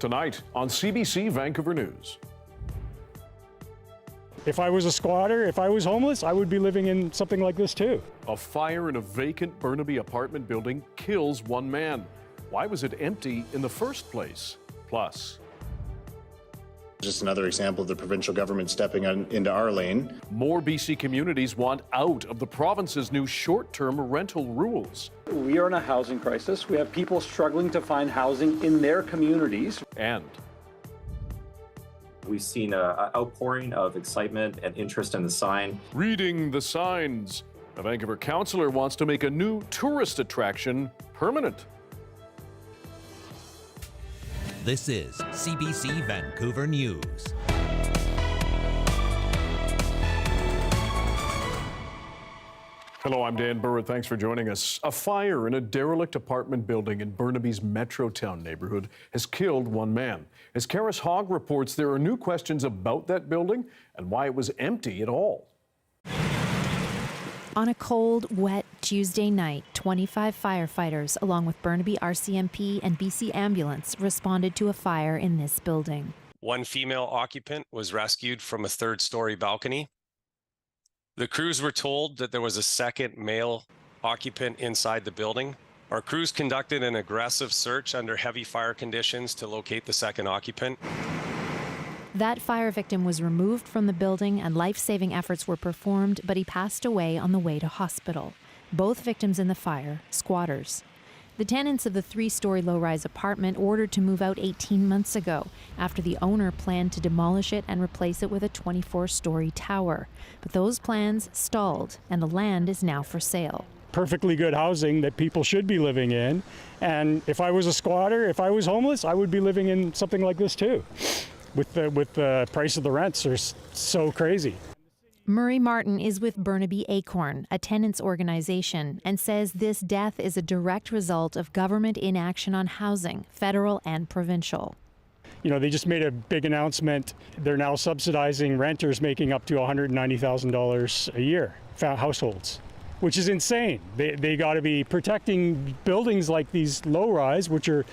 Tonight on CBC Vancouver News. If I was a squatter, if I was homeless, I would be living in something like this too. A fire in a vacant Burnaby apartment building kills one man. Why was it empty in the first place? Plus, just another example of the provincial government stepping into our lane. More BC communities want out of the province's new short-term rental rules. We are in a housing crisis. We have people struggling to find housing in their communities. And we've seen an outpouring of excitement and interest in the sign. Reading the signs. A Vancouver councillor wants to make a new tourist attraction permanent. This is CBC Vancouver News. Hello, I'm Dan Burritt. Thanks for joining us. A fire in a derelict apartment building in Burnaby's Metrotown neighborhood has killed one man. As Karis Hogg reports, there are new questions about that building and why it was empty at all. On a cold, wet Tuesday night, 25 firefighters, along with Burnaby RCMP and BC Ambulance, responded to a fire in this building. One female occupant was rescued from a third-story balcony. The crews were told that there was a second male occupant inside the building. Our crews conducted an aggressive search under heavy fire conditions to locate the second occupant. That fire victim was removed from the building and life-saving efforts were performed, but he passed away on the way to hospital. Both victims in the fire, squatters. The tenants of the 3-story low-rise apartment ordered to move out 18 months ago after the owner planned to demolish it and replace it with a 24-story tower. But those plans stalled and the land is now for sale. Perfectly good housing that people should be living in. And if I was a squatter, if I was homeless, I would be living in something like this too. With the price of the rents are so crazy. Murray Martin is with Burnaby Acorn, a tenants organization, and says this death is a direct result of government inaction on housing, federal and provincial. You know, they just made a big announcement. They're now subsidizing renters making up to $190,000 a year, households, which is insane. They got to be protecting buildings like these low-rise, which are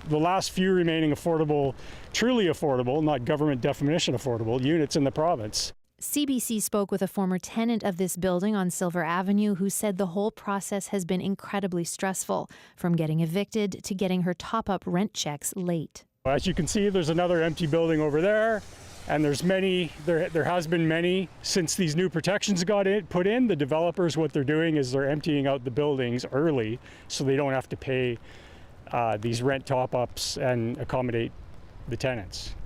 the last few remaining affordable, truly affordable, not government definition affordable, units in the province. CBC spoke with a former tenant of this building on Silver Avenue who said the whole process has been incredibly stressful, from getting evicted to getting her top-up rent checks late. As you can see, there's another empty building over there, and there's many, there has been many since these new protections got put in. The developers, what they're doing is they're emptying out the buildings early so they don't have to pay these rent top-ups and accommodate the tenants.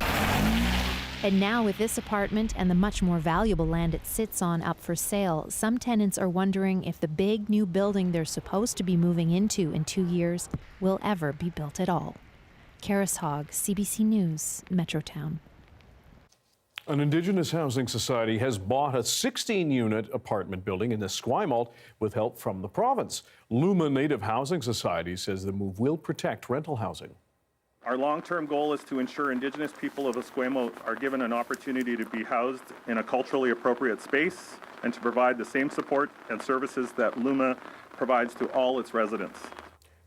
And now with this apartment and the much more valuable land it sits on up for sale, some tenants are wondering if the big new building they're supposed to be moving into in 2 years will ever be built at all. Karis Hogg, CBC News, Metrotown. An Indigenous housing society has bought a 16-unit apartment building in Esquimalt with help from the province. Luma Native Housing Society says the move will protect rental housing. Our long-term goal is to ensure Indigenous people of Esquimalt are given an opportunity to be housed in a culturally appropriate space and to provide the same support and services that Luma provides to all its residents.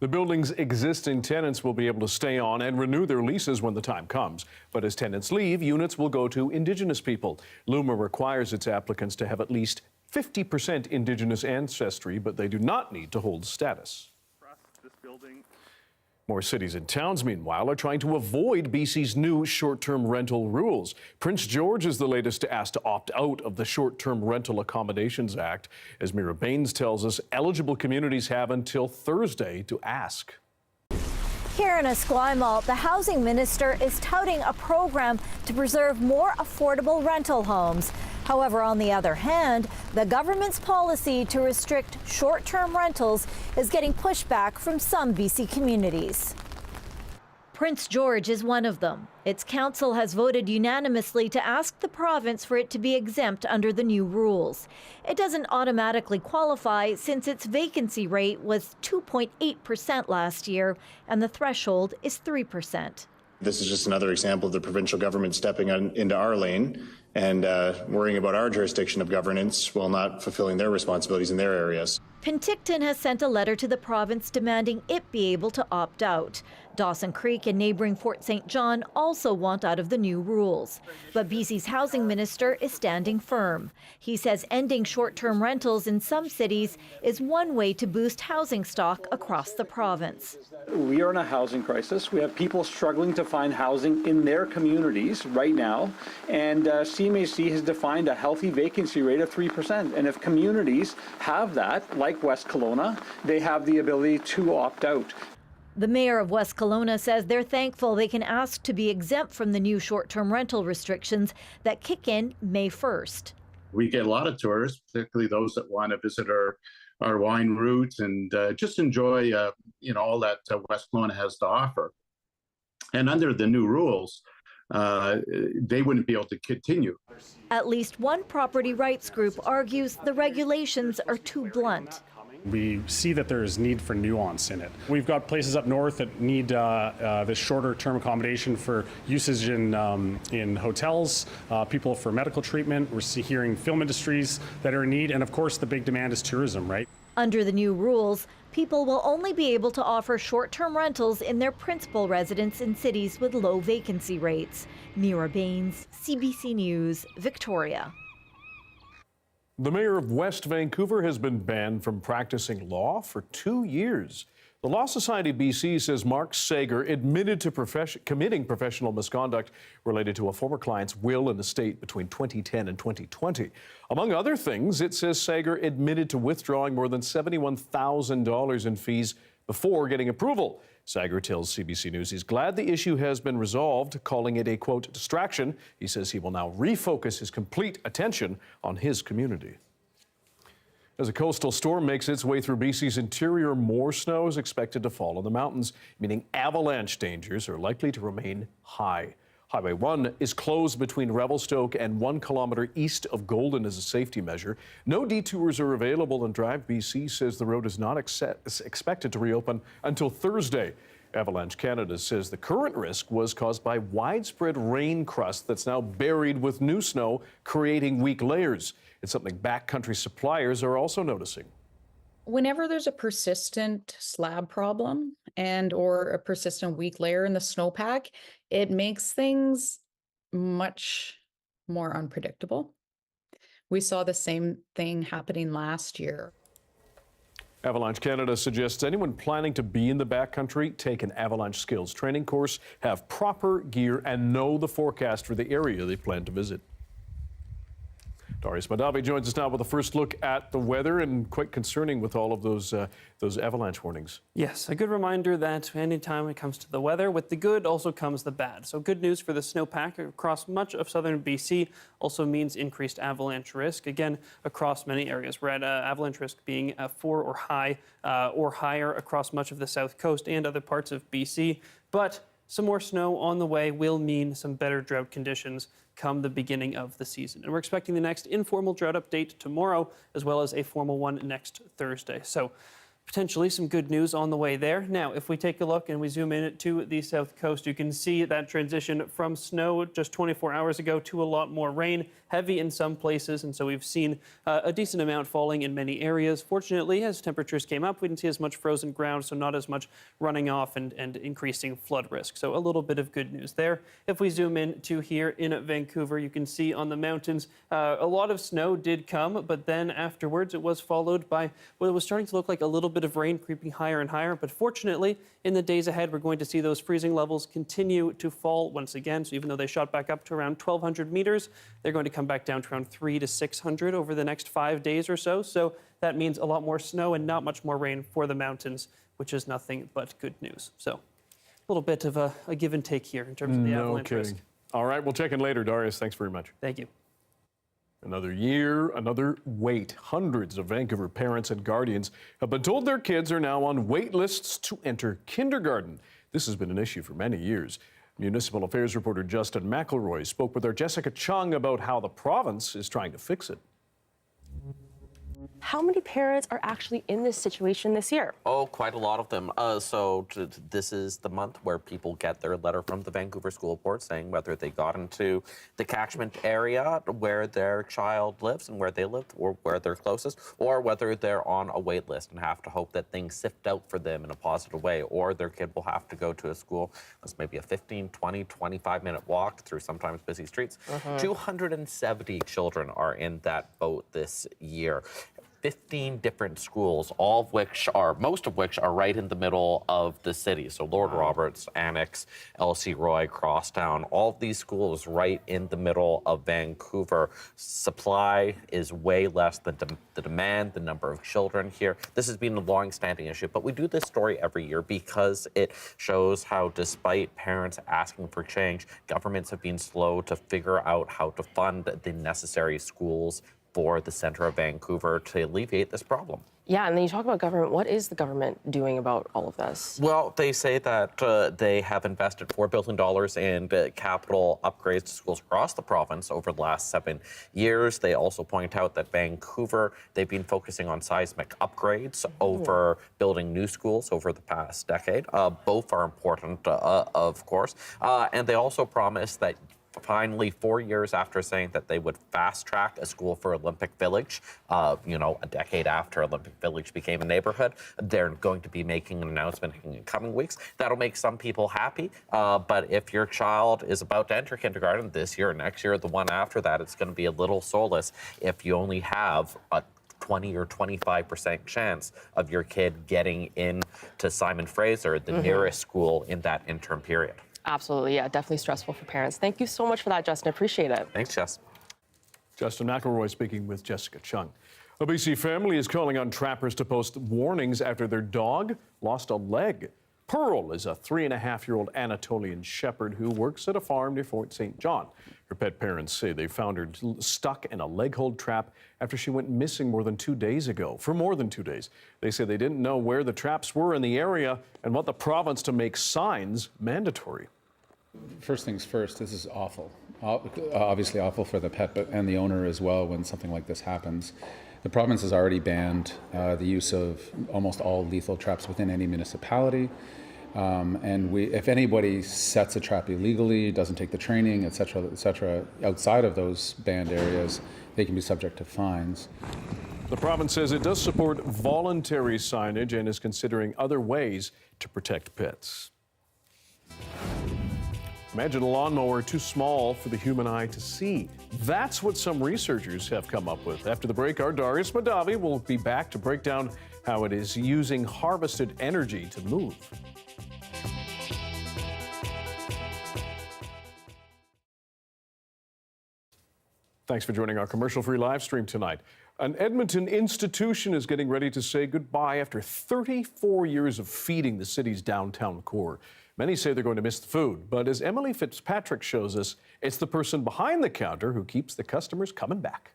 The building's existing tenants will be able to stay on and renew their leases when the time comes. But as tenants leave, units will go to Indigenous people. Luma requires its applicants to have at least 50% Indigenous ancestry, but they do not need to hold status. More cities and towns, meanwhile, are trying to avoid BC's new short-term rental rules. Prince George is the latest to ask to opt out of the Short-Term Rental Accommodations Act. As Mira Baines tells us, eligible communities have until Thursday to ask. Here in Esquimalt, the housing minister is touting a program to preserve more affordable rental homes. However, on the other hand, the government's policy to restrict short-term rentals is getting pushback from some BC communities. Prince George is one of them. Its council has voted unanimously to ask the province for it to be exempt under the new rules. It doesn't automatically qualify since its vacancy rate was 2.8% last year, and the threshold is 3%. This is just another example of the provincial government stepping into our lane. and worrying about our jurisdiction of governance while not fulfilling their responsibilities in their areas. Penticton has sent a letter to the province demanding it be able to opt out. Dawson Creek and neighbouring Fort St. John also want out of the new rules. But BC's housing minister is standing firm. He says ending short-term rentals in some cities is one way to boost housing stock across the province. We are in a housing crisis. We have people struggling to find housing in their communities right now. And CMHC has defined a healthy vacancy rate of 3%. And if communities have that, like West Kelowna, they have the ability to opt out. The mayor of West Kelowna says they're thankful they can ask to be exempt from the new short-term rental restrictions that kick in May 1st. We get a lot of tourists, particularly those that want to visit our wine route and just enjoy all that West Kelowna has to offer. And under the new rules, they wouldn't be able to continue. At least one property rights group argues the regulations are too blunt. We see that there is need for nuance in it. We've got places up north that need this shorter term accommodation for usage in hotels, people for medical treatment. We're hearing film industries that are in need, and of course the big demand is tourism, right? Under the new rules, people will only be able to offer short-term rentals in their principal residence in cities with low vacancy rates. Mira Baines, CBC News, Victoria. The mayor of West Vancouver has been banned from practicing law for 2 years. The Law Society of BC says Mark Sager admitted to committing professional misconduct related to a former client's will and estate between 2010 and 2020. Among other things, it says Sager admitted to withdrawing more than $71,000 in fees before getting approval. Sager tells CBC News he's glad the issue has been resolved, calling it a, quote, distraction. He says he will now refocus his complete attention on his community. As a coastal storm makes its way through BC's interior, more snow is expected to fall in the mountains, meaning avalanche dangers are likely to remain high. Highway 1 is closed between Revelstoke and 1 kilometre east of Golden as a safety measure. No detours are available, and Drive BC says the road is not expected to reopen until Thursday. Avalanche Canada says the current risk was caused by widespread rain crust that's now buried with new snow, creating weak layers. It's something backcountry suppliers are also noticing. Whenever there's a persistent slab problem and or a persistent weak layer in the snowpack, it makes things much more unpredictable. We saw the same thing happening last year. Avalanche Canada suggests anyone planning to be in the backcountry take an avalanche skills training course, have proper gear, and know the forecast for the area they plan to visit. Darius Madavi joins us now with a first look at the weather, and quite concerning with all of those avalanche warnings. Yes, a good reminder that anytime it comes to the weather, with the good also comes the bad. So good news for the snowpack across much of southern BC also means increased avalanche risk, again, across many areas. We're at avalanche risk being 4 or higher across much of the south coast and other parts of BC. But some more snow on the way will mean some better drought conditions come the beginning of the season. And we're expecting the next informal drought update tomorrow, as well as a formal one next Thursday. So potentially some good news on the way there. Now, if we take a look and we zoom in to the south coast, you can see that transition from snow just 24 hours ago to a lot more rain, heavy in some places. And so we've seen a decent amount falling in many areas. Fortunately, as temperatures came up, we didn't see as much frozen ground, so not as much running off and increasing flood risk. So a little bit of good news there. If we zoom in to here in Vancouver, you can see on the mountains, a lot of snow did come, but then afterwards it was followed by what was starting to look like a little bit of rain creeping higher and higher. But fortunately, in the days ahead, we're going to see those freezing levels continue to fall once again. So even though they shot back up to around 1,200 meters, they're going to come back down to around 300 to 600 over the next 5 days or so. So that means a lot more snow and not much more rain for the mountains, which is nothing but good news. So a little bit of a give and take here in terms of the avalanche risk. All right, we'll check in later, Darius. Thanks very much. Thank you. Another year, another wait. Hundreds of Vancouver parents and guardians have been told their kids are now on wait lists to enter kindergarten. This has been an issue for many years. Municipal Affairs reporter Justin McElroy spoke with our Jessica Chung about how the province is trying to fix it. How many parents are actually in this situation this year? Oh, quite a lot of them. This is the month where people get their letter from the Vancouver School Board saying whether they got into the catchment area where their child lives and where they live, or where they're closest, or whether they're on a wait list and have to hope that things sift out for them in a positive way, or their kid will have to go to a school that's maybe a 15, 20, 25-minute walk through sometimes busy streets. 270 children are in that boat this year. 15 different schools, most of which are right in the middle of the city. So Lord Roberts, Annex, LC Roy, Crosstown, all of these schools right in the middle of Vancouver. Supply is way less than the demand, the number of children here. This has been a long-standing issue, but we do this story every year because it shows how, despite parents asking for change, governments have been slow to figure out how to fund the necessary schools for the center of Vancouver to alleviate this problem. Yeah, and then you talk about government. What is the government doing about all of this? Well, they say that they have invested $4 billion in capital upgrades to schools across the province over the last 7 years. They also point out that Vancouver, they've been focusing on seismic upgrades over building new schools over the past decade. Both are important, of course. And they also promise that finally, 4 years after saying that they would fast-track a school for Olympic Village, a decade after Olympic Village became a neighborhood, they're going to be making an announcement in the coming weeks. That'll make some people happy, but if your child is about to enter kindergarten this year or next year, or the one after that, it's going to be a little solace if you only have a 20 or 25% chance of your kid getting into Simon Fraser, the nearest school, in that interim period. Absolutely, yeah, definitely stressful for parents. Thank you so much for that, Justin. Appreciate it. Thanks, Jess. Justin McElroy speaking with Jessica Chung. A BC family is calling on trappers to post warnings after their dog lost a leg. Pearl is a 3.5-year-old Anatolian shepherd who works at a farm near Fort St. John. Her pet parents say they found her stuck in a leg hold trap after she went missing more than 2 days ago. For more than 2 days. They say they didn't know where the traps were in the area and want the province to make signs mandatory. First things first, this is awful. Obviously awful for the pet and the owner as well when something like this happens. The province has already banned the use of almost all lethal traps within any municipality. And if anybody sets a trap illegally, doesn't take the training, et cetera, outside of those banned areas, they can be subject to fines. The province says it does support voluntary signage and is considering other ways to protect pets. Imagine a lawnmower too small for the human eye to see. That's what some researchers have come up with. After the break, our Darius Madavi will be back to break down how it is using harvested energy to move. Thanks for joining our commercial-free live stream tonight. An Edmonton institution is getting ready to say goodbye after 34 years of feeding the city's downtown core. Many say they're going to miss the food, but as Emily Fitzpatrick shows us, it's the person behind the counter who keeps the customers coming back.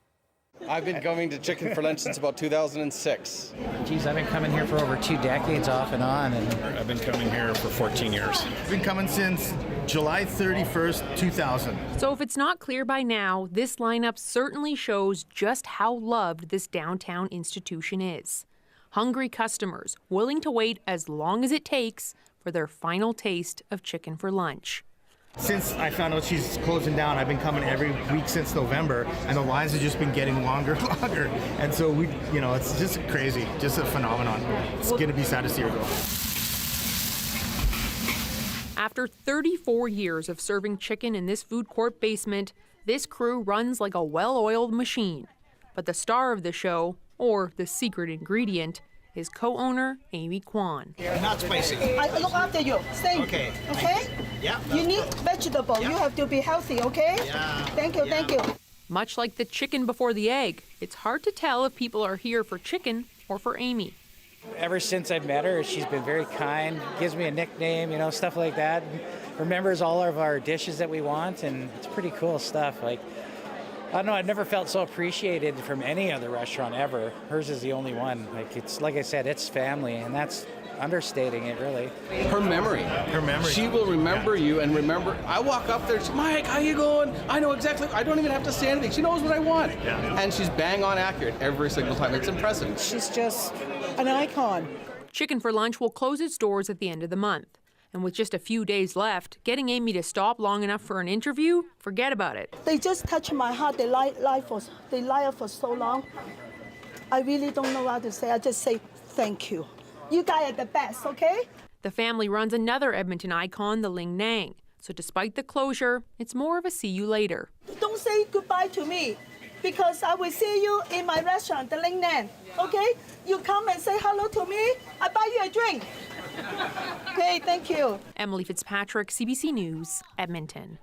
I've been coming to Chicken for Lunch since about 2006. Geez, I've been coming here for over 2 decades off and on. And I've been coming here for 14 years. I've been coming since July 31st, 2000. So if it's not clear by now, this lineup certainly shows just how loved this downtown institution is. Hungry customers willing to wait as long as it takes for their final taste of chicken for lunch. Since I found out she's closing down, I've been coming every week since November, and the lines have just been getting longer and longer. And so it's just crazy, just a phenomenon. It's going to be sad to see her go. After 34 years of serving chicken in this food court basement, this crew runs like a well-oiled machine. But the star of the show, or the secret ingredient, is co-owner Amy Kwan. Not spicy. I look after you. Stay. Okay. Okay? Yeah. You need vegetable. Yeah. You have to be healthy, okay? Yeah. Thank you, thank you. Much like the chicken before the egg, it's hard to tell if people are here for chicken or for Amy. ever since I've met her, she's been very kind, gives me a nickname, stuff like that. Remembers all of our dishes that we want, and it's pretty cool stuff. I don't know, I've never felt so appreciated from any other restaurant ever. Hers is the only one. It's like I said, it's family, and that's understating it, really. Her memory. Her memory. She will remember you and remember. I walk up there, Mike, how you going? I know exactly. I don't even have to say anything. She knows what I want. Yeah. And she's bang on accurate every single time. It's impressive. She's just an icon. Chicken for Lunch will close its doors at the end of the month. And with just a few days left, getting Amy to stop long enough for an interview, forget about it. They just touch my heart. They lie for so long. I really don't know what to say. I just say thank you. You guys are the best, okay? The family runs another Edmonton icon, the Ling Nang. So despite the closure, it's more of a see you later. Don't say goodbye to me, because I will see you in my restaurant, the Ling Nang, okay? You come and say hello to me, I buy you a drink. Okay, thank you. Emily Fitzpatrick, CBC News, Edmonton.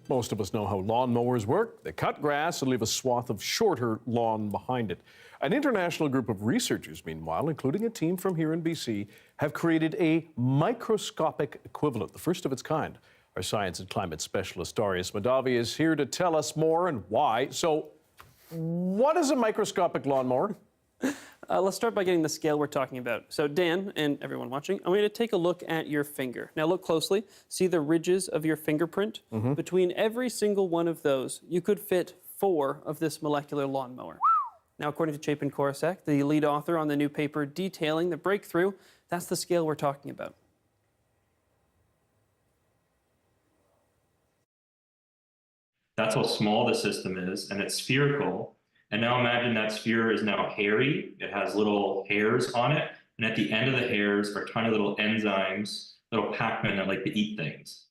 Most of us know how lawnmowers work. They cut grass and leave a swath of shorter lawn behind it. An international group of researchers, meanwhile, including a team from here in BC, have created a microscopic equivalent, the first of its kind. Our science and climate specialist, Darius Madavi, is here to tell us more and why. So, what is a microscopic lawnmower? Let's start by getting the scale we're talking about. So Dan and everyone watching, I'm going to take a look at your finger. Now look closely. See the ridges of your fingerprint? Between every single one of those, you could fit 4 of this molecular lawnmower. Now, according to Chapin Korosek, the lead author on the new paper detailing the breakthrough, that's the scale we're talking about. That's how small the system is, and it's spherical. And now imagine that sphere is now hairy. It has little hairs on it. And at the end of the hairs are tiny little enzymes, little Pac-Man that like to eat things.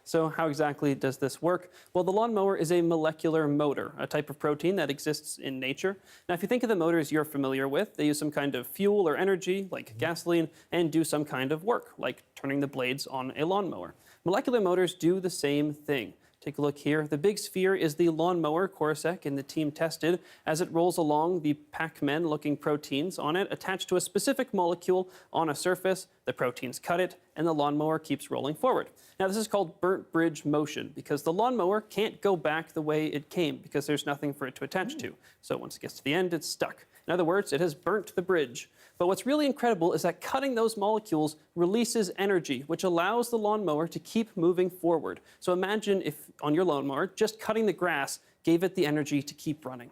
So how exactly does this work? Well, the lawnmower is a molecular motor, a type of protein that exists in nature. Now, if you think of the motors you're familiar with, they use some kind of fuel or energy, like gasoline, and do some kind of work, like turning the blades on a lawnmower. Molecular motors do the same thing. Take a look here. The big sphere is the lawnmower Korosek and the team tested. As it rolls along, the Pac-Man looking proteins on it attached to a specific molecule on a surface. The proteins cut it, and the lawnmower keeps rolling forward. Now, this is called burnt bridge motion because the lawnmower can't go back the way it came because there's nothing for it to attach to. So once it gets to the end, it's stuck. In other words, it has burnt the bridge. But what's really incredible is that cutting those molecules releases energy, which allows the lawnmower to keep moving forward. So imagine if on your lawnmower, just cutting the grass gave it the energy to keep running.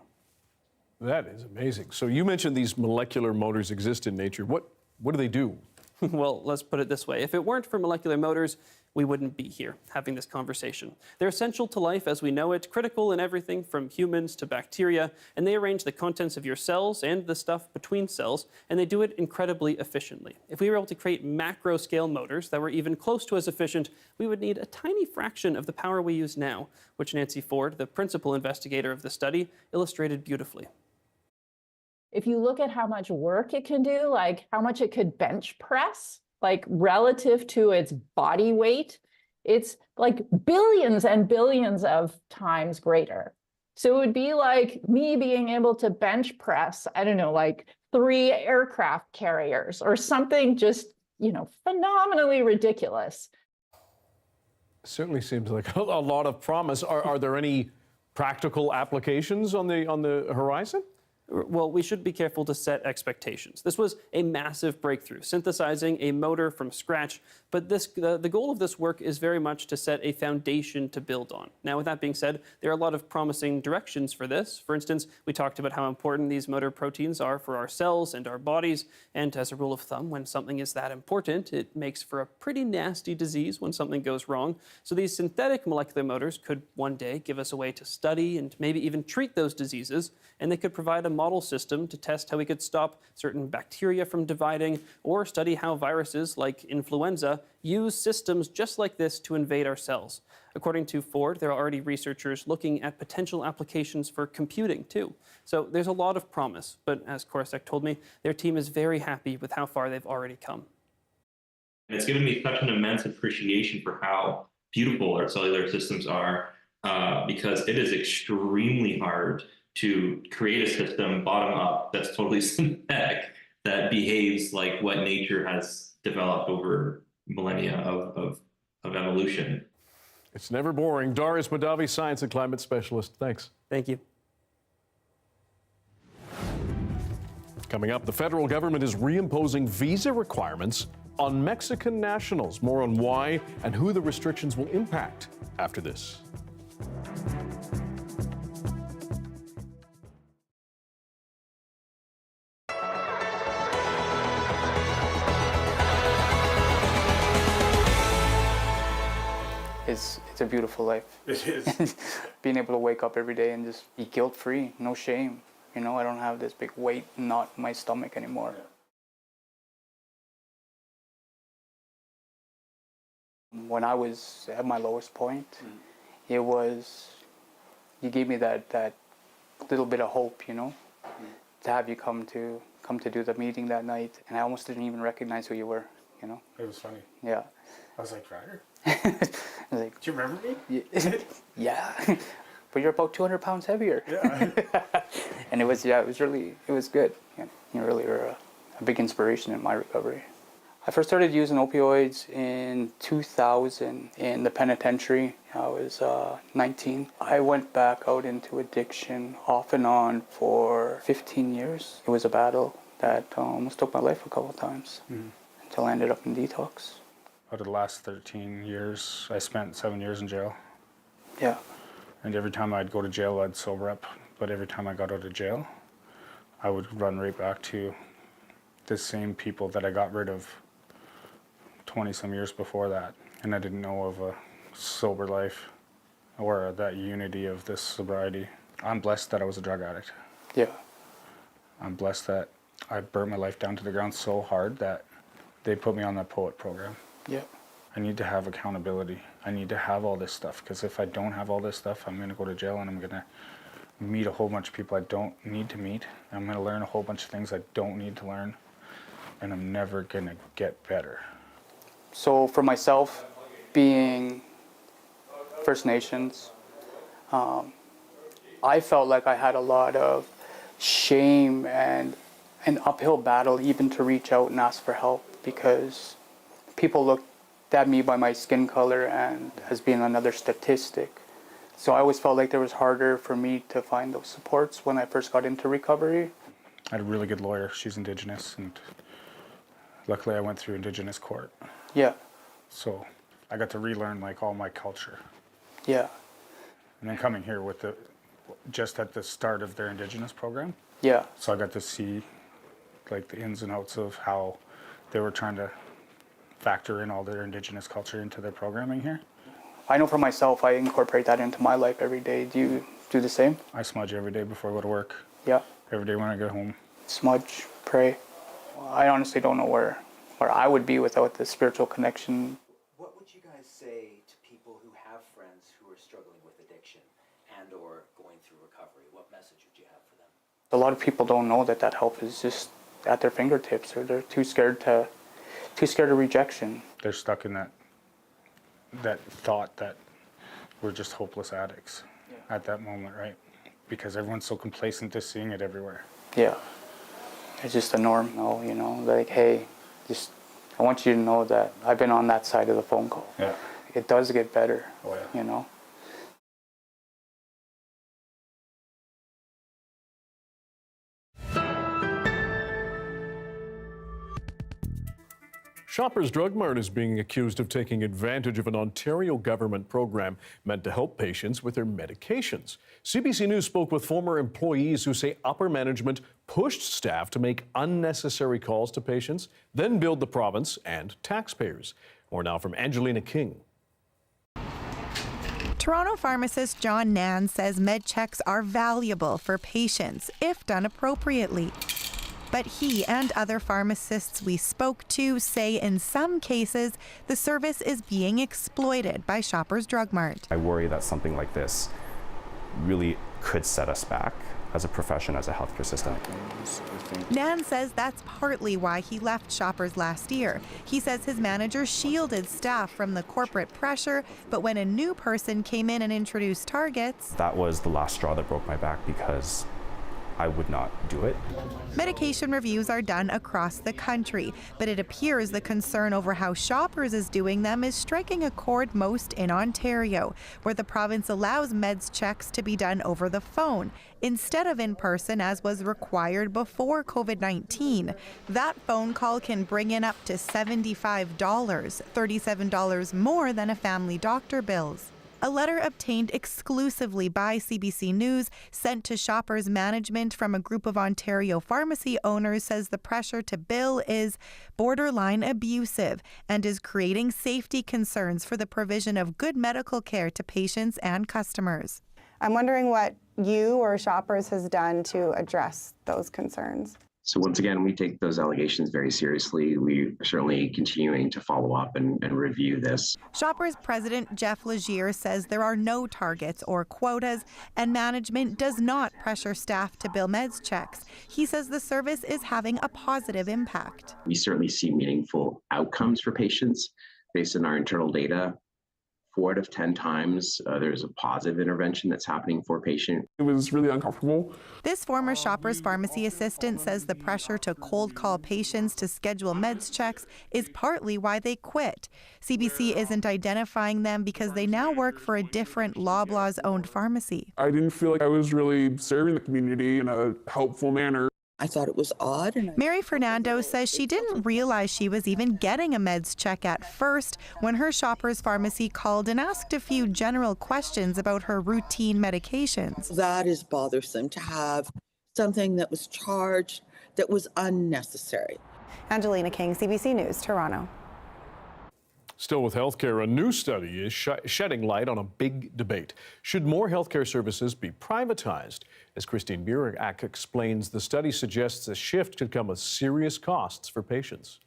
That is amazing. So you mentioned these molecular motors exist in nature. What do they do? Well, let's put it this way. If it weren't for molecular motors, we wouldn't be here having this conversation. They're essential to life as we know it, critical in everything from humans to bacteria, and they arrange the contents of your cells and the stuff between cells, and they do it incredibly efficiently. If we were able to create macro-scale motors that were even close to as efficient, we would need a tiny fraction of the power we use now, which Nancy Ford, the principal investigator of the study, illustrated beautifully. If you look at how much work it can do, like how much it could bench press, like relative to its body weight, it's like billions and billions of times greater. So it would be like me being able to bench press, I don't know, like 3 aircraft carriers or something just, phenomenally ridiculous. Certainly seems like a lot of promise. Are there any practical applications on the horizon? Well, we should be careful to set expectations. This was a massive breakthrough, synthesizing a motor from scratch, but the goal of this work is very much to set a foundation to build on. Now, with that being said, there are a lot of promising directions for this. For instance, we talked about how important these motor proteins are for our cells and our bodies, and as a rule of thumb, when something is that important, it makes for a pretty nasty disease when something goes wrong. So these synthetic molecular motors could one day give us a way to study and maybe even treat those diseases, and they could provide a model system to test how we could stop certain bacteria from dividing, or study how viruses like influenza use systems just like this to invade our cells. According to Ford, there are already researchers looking at potential applications for computing too. So there's a lot of promise, but as Korosek told me, their team is very happy with how far they've already come. And it's given me such an immense appreciation for how beautiful our cellular systems are, because it is extremely hard to create a system bottom up that's totally synthetic, that behaves like what nature has developed over millennia of evolution. It's never boring. Darius Madavi, science and climate specialist. Thanks. Thank you. Coming up, the federal government is reimposing visa requirements on Mexican nationals. More on why and who the restrictions will impact after this. It's a beautiful life. It is. Being able to wake up every day and just be guilt-free, no shame. You know, I don't have this big weight knot in my stomach anymore. When I was at my lowest point, it was, you gave me that little bit of hope, you know, to have you come to do the meeting that night, and I almost didn't even recognize who you were, you know. It was funny. Yeah. I was like, Ryder? I was like, do you remember me? Yeah. But you're about 200 pounds heavier. Yeah. And it was good. You really were a big inspiration in my recovery. I first started using opioids in 2000 in the penitentiary. I was 19. I went back out into addiction off and on for 15 years. It was a battle that almost took my life a couple of times until I ended up in detox. Out of the last 13 years, I spent 7 years in jail. Yeah. And every time I'd go to jail, I'd sober up. But every time I got out of jail, I would run right back to the same people that I got rid of 20-some years before that. And I didn't know of a sober life or that unity of this sobriety. I'm blessed that I was a drug addict. Yeah. I'm blessed that I burnt my life down to the ground so hard that they put me on that POET program. Yeah. I need to have accountability. I need to have all this stuff, because if I don't have all this stuff, I'm going to go to jail and I'm going to meet a whole bunch of people I don't need to meet. I'm going to learn a whole bunch of things I don't need to learn, and I'm never going to get better. So for myself, being First Nations, I felt like I had a lot of shame and an uphill battle even to reach out and ask for help, because people looked at me by my skin color and as being another statistic. So I always felt like it was harder for me to find those supports when I first got into recovery. I had a really good lawyer. She's Indigenous, and luckily I went through Indigenous court. Yeah. So I got to relearn like all my culture. Yeah. And then coming here with just at the start of their Indigenous program. Yeah. So I got to see like the ins and outs of how they were trying to factor in all their Indigenous culture into their programming here. I know for myself, I incorporate that into my life every day. Do you do the same? I smudge every day before I go to work. Yeah. Every day when I get home. Smudge, pray. I honestly don't know where I would be without the spiritual connection. What would you guys say to people who have friends who are struggling with addiction and or going through recovery? What message would you have for them? A lot of people don't know that help is just at their fingertips, or they're too scared of rejection. They're stuck in that thought that we're just hopeless addicts at that moment, right? Because everyone's so complacent to seeing it everywhere. Yeah. It's just a norm, you know, like, hey, I want you to know that I've been on that side of the phone call. Yeah. It does get better, you know. Shoppers Drug Mart is being accused of taking advantage of an Ontario government program meant to help patients with their medications. CBC News spoke with former employees who say upper management pushed staff to make unnecessary calls to patients, then billed the province and taxpayers. More now from Angelina King. Toronto pharmacist John Nan says med checks are valuable for patients if done appropriately. But he and other pharmacists we spoke to say in some cases, the service is being exploited by Shoppers Drug Mart. I worry that something like this really could set us back as a profession, as a healthcare system. Nan says that's partly why he left Shoppers last year. He says his manager shielded staff from the corporate pressure, but when a new person came in and introduced targets, That was the last straw that broke my back because I would not do it. medication reviews are done across the country, but it appears the concern over how Shoppers is doing them is striking a chord most in Ontario, where the province allows meds checks to be done over the phone instead of in person as was required before COVID-19. That phone call can bring in up to $75, $37 more than a family doctor bills. A letter obtained exclusively by CBC News, sent to Shoppers management from a group of Ontario pharmacy owners, says the pressure to bill is borderline abusive and is creating safety concerns for the provision of good medical care to patients and customers. I'm wondering what you or Shoppers has done to address those concerns. So once again, we take those allegations very seriously. We are certainly continuing to follow up and review this. Shoppers President Jeff Legier says there are no targets or quotas, and management does not pressure staff to bill meds checks. He says the service is having a positive impact. We certainly see meaningful outcomes for patients based on our internal data. 4 out of 10 times, there's a positive intervention that's happening for a patient. It was really uncomfortable. This former Shoppers pharmacy assistant says the pressure to cold call patients to schedule meds checks is partly why they quit. CBC isn't identifying them because they now work for a different Loblaws-owned pharmacy. I didn't feel like I was really serving the community in a helpful manner. I thought it was odd. Mary Fernando says she didn't realize she was even getting a meds check at first when her Shoppers pharmacy called and asked a few general questions about her routine medications. That is bothersome to have something that was charged that was unnecessary. Angelina King, CBC News, Toronto. Still with healthcare, a new study is shedding light on a big debate. Should more healthcare services be privatized? As Christine Burritt explains, the study suggests a shift could come with serious costs for patients.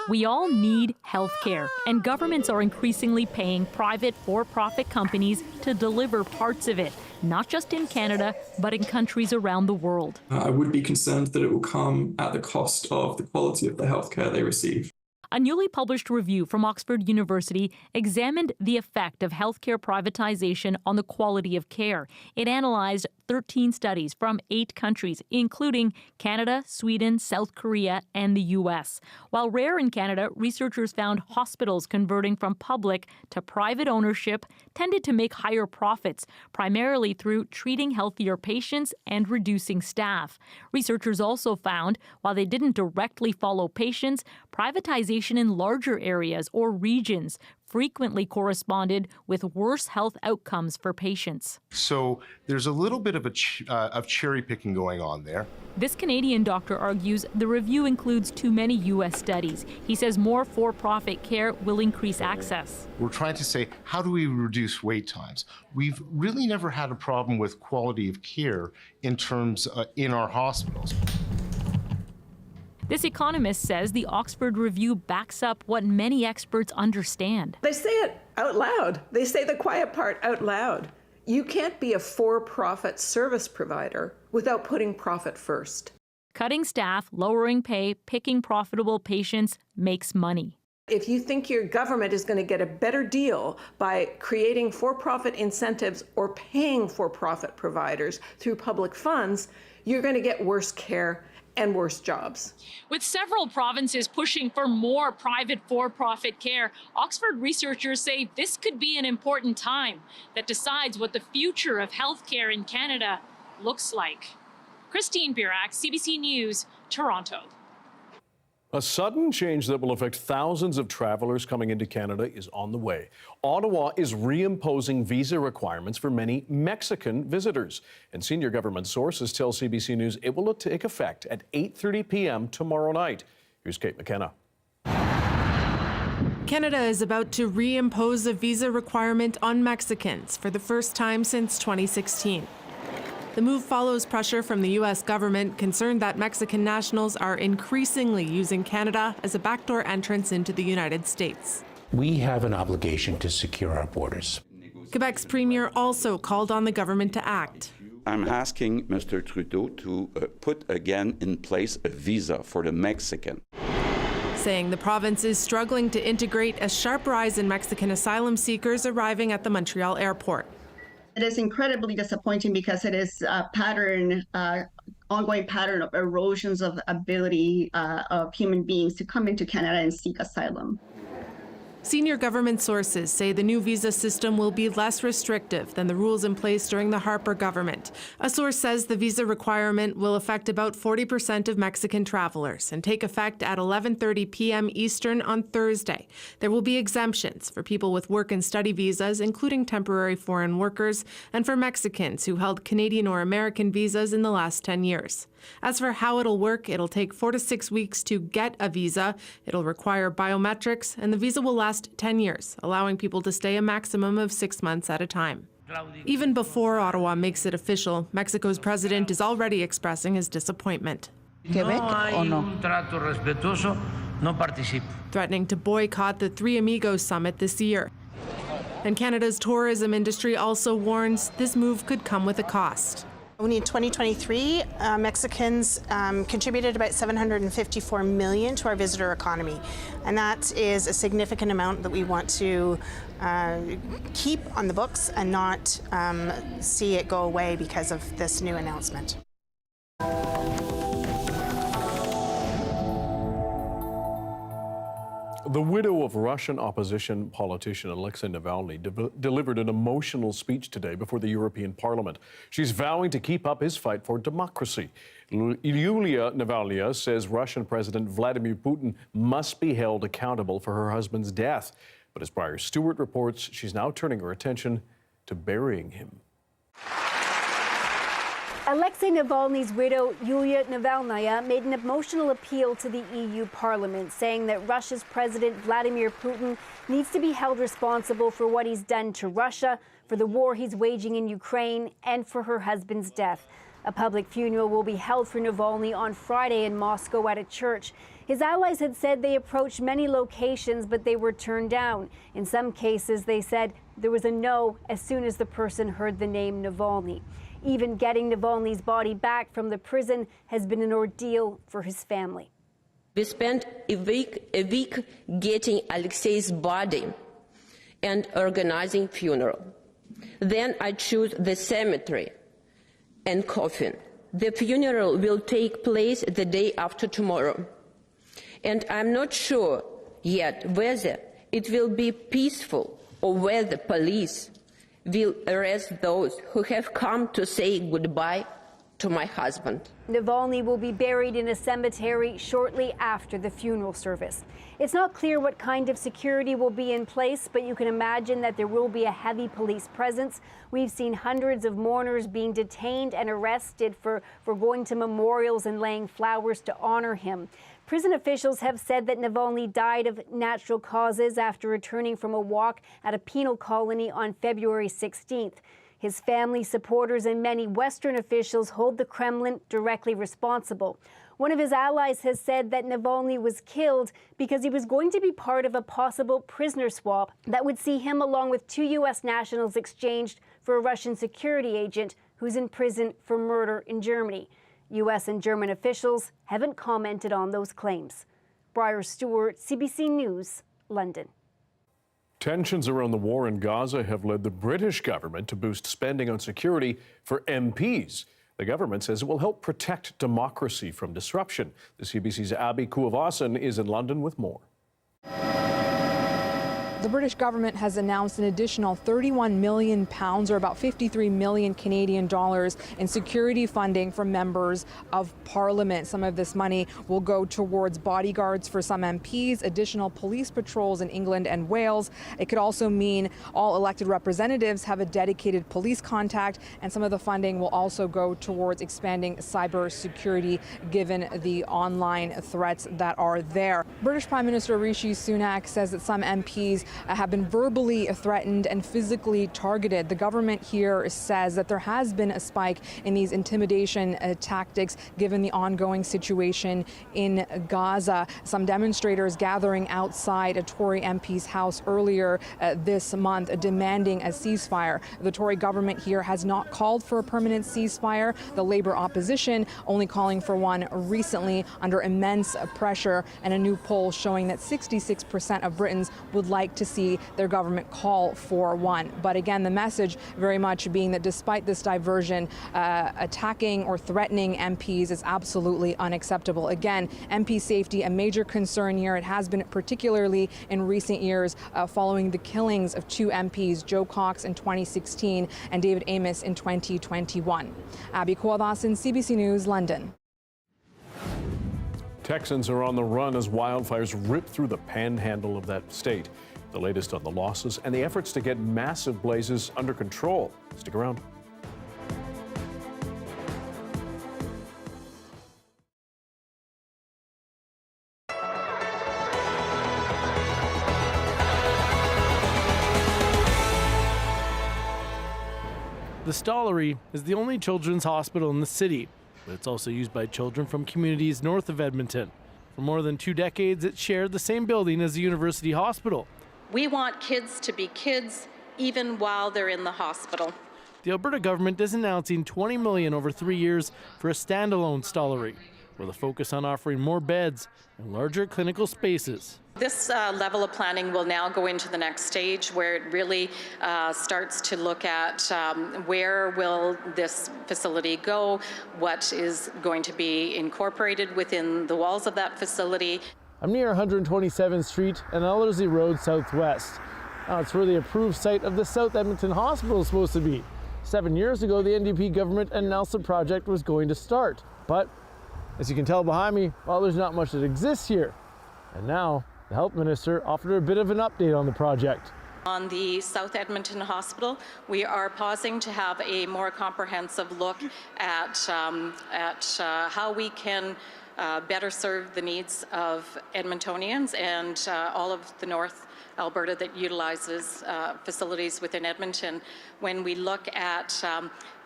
We all need health care, and governments are increasingly paying private for-profit companies to deliver parts of it, not just in Canada, but in countries around the world. I would be concerned that it will come at the cost of the quality of the health care they receive. A newly published review from Oxford University examined the effect of healthcare privatization on the quality of care. It analyzed 13 studies from 8 countries, including Canada, Sweden, South Korea, and the U.S. While rare in Canada, researchers found hospitals converting from public to private ownership tended to make higher profits, primarily through treating healthier patients and reducing staff. Researchers also found, while they didn't directly follow patients, privatization in larger areas or regions frequently corresponded with worse health outcomes for patients. So there's a little bit of cherry picking going on there. This Canadian doctor argues the review includes too many U.S. studies. He says more for-profit care will increase access. We're trying to say, how do we reduce wait times? We've really never had a problem with quality of care in terms in our hospitals. This economist says the Oxford review backs up what many experts understand. They say it out loud. They say the quiet part out loud. You can't be a for-profit service provider without putting profit first. Cutting staff, lowering pay, picking profitable patients makes money. If you think your government is going to get a better deal by creating for-profit incentives or paying for-profit providers through public funds, you're going to get worse care and worse jobs. With several provinces pushing for more private for-profit care, Oxford researchers say this could be an important time that decides what the future of healthcare in Canada looks like. Christine Burritt, CBC News, Toronto. A sudden change that will affect thousands of travelers coming into Canada is on the way. Ottawa is reimposing visa requirements for many Mexican visitors. And senior government sources tell CBC News it will take effect at 8:30 p.m. tomorrow night. Here's Kate McKenna. Canada is about to reimpose a visa requirement on Mexicans for the first time since 2016. The move follows pressure from the U.S. government concerned that Mexican nationals are increasingly using Canada as a backdoor entrance into the United States. We have an obligation to secure our borders. Quebec's premier also called on the government to act. I'm asking Mr. Trudeau to put again in place a visa for the Mexican. Saying the province is struggling to integrate a sharp rise in Mexican asylum seekers arriving at the Montreal airport. It is incredibly disappointing because it is a pattern, ongoing pattern of erosions of ability of human beings to come into Canada and seek asylum. Senior government sources say the new visa system will be less restrictive than the rules in place during the Harper government. A source says the visa requirement will affect about 40% of Mexican travelers and take effect at 11:30 p.m. Eastern on Thursday. There will be exemptions for people with work and study visas, including temporary foreign workers, and for Mexicans who held Canadian or American visas in the last 10 years. As for how it'll work, it'll take 4 to 6 weeks to get a visa. It'll require biometrics, and the visa will last 10 years, allowing people to stay a maximum of 6 months at a time. Even before Ottawa makes it official, Mexico's president is already expressing his disappointment. Threatening to boycott the Three Amigos summit this year. And Canada's tourism industry also warns this move could come with a cost. Only in 2023, Mexicans contributed about $754 million to our visitor economy. And that is a significant amount that we want to keep on the books and not see it go away because of this new announcement. The widow of Russian opposition politician Alexei Navalny delivered an emotional speech today before the European Parliament. She's vowing to keep up his fight for democracy. Yulia Navalny says Russian President Vladimir Putin must be held accountable for her husband's death. But as Briar Stewart reports, she's now turning her attention to burying him. Alexei Navalny's widow, Yulia Navalnaya, made an emotional appeal to the EU Parliament, saying that Russia's President Vladimir Putin needs to be held responsible for what he's done to Russia, for the war he's waging in Ukraine, and for her husband's death. A public funeral will be held for Navalny on Friday in Moscow at a church. His allies had said they approached many locations, but they were turned down. In some cases, they said there was a no as soon as the person heard the name Navalny. Even getting Navalny's body back from the prison has been an ordeal for his family. We spent a week getting Alexei's body and organizing funeral. Then I chose the cemetery and coffin. The funeral will take place the day after tomorrow. And I'm not sure yet whether it will be peaceful or whether police will arrest those who have come to say goodbye to my husband. Navalny will be buried in a cemetery shortly after the funeral service. It's not clear what kind of security will be in place, but you can imagine that there will be a heavy police presence. We've seen hundreds of mourners being detained and arrested for going to memorials and laying flowers to honor him. Prison officials have said that Navalny died of natural causes after returning from a walk at a penal colony on February 16th. His family, supporters, and many Western officials hold the Kremlin directly responsible. One of his allies has said that Navalny was killed because he was going to be part of a possible prisoner swap that would see him along with 2 U.S. nationals exchanged for a Russian security agent who's in prison for murder in Germany. U.S. and German officials haven't commented on those claims. Briar Stewart, CBC News, London. Tensions around the war in Gaza have led the British government to boost spending on security for MPs. The government says it will help protect democracy from disruption. The CBC's Abby Kuavasan is in London with more. The British government has announced an additional £31 million, or about 53 million Canadian dollars, in security funding for members of Parliament. Some of this money will go towards bodyguards for some MPs, additional police patrols in England and Wales. It could also mean all elected representatives have a dedicated police contact, and some of the funding will also go towards expanding cyber security given the online threats that are there. British Prime Minister Rishi Sunak says that some MPs have been verbally threatened and physically targeted. The government here says that there has been a spike in these intimidation tactics given the ongoing situation in Gaza. Some demonstrators gathering outside a Tory MP's house earlier this month demanding a ceasefire. The Tory government here has not called for a permanent ceasefire. The Labour opposition only calling for one recently under immense pressure, and a new poll showing that 66% of Britons would like to see their government call for one. But again, the message very much being that despite this diversion, attacking or threatening MPs is absolutely unacceptable. Again, MP safety a major concern here. It has been particularly in recent years following the killings of two MPs, Joe Cox in 2016 and David Amos in 2021. Abby Kwadhasan, CBC News, London. Texans are on the run as wildfires rip through the panhandle of that state. The latest on the losses and the efforts to get massive blazes under control. Stick around. The Stollery is the only children's hospital in the city, but it's also used by children from communities north of Edmonton. For more than 2 decades, it shared the same building as the University Hospital. We want kids to be kids even while they're in the hospital. The Alberta government is announcing $20 million over 3 years for a standalone Stollery, with a focus on offering more beds and larger clinical spaces. This level of planning will now go into the next stage where it really starts to look at where will this facility go, what is going to be incorporated within the walls of that facility. I'm near 127th Street and Ellerslie Road Southwest. Now it's where the approved site of the South Edmonton Hospital is supposed to be. 7 years ago, the NDP government announced the project was going to start. But as you can tell behind me, well, there's not much that exists here. And now, the Health Minister offered a bit of an update on the project. On the South Edmonton Hospital, we are pausing to have a more comprehensive look at how we can better serve the needs of Edmontonians and all of the North Alberta that utilizes facilities within Edmonton. When we look at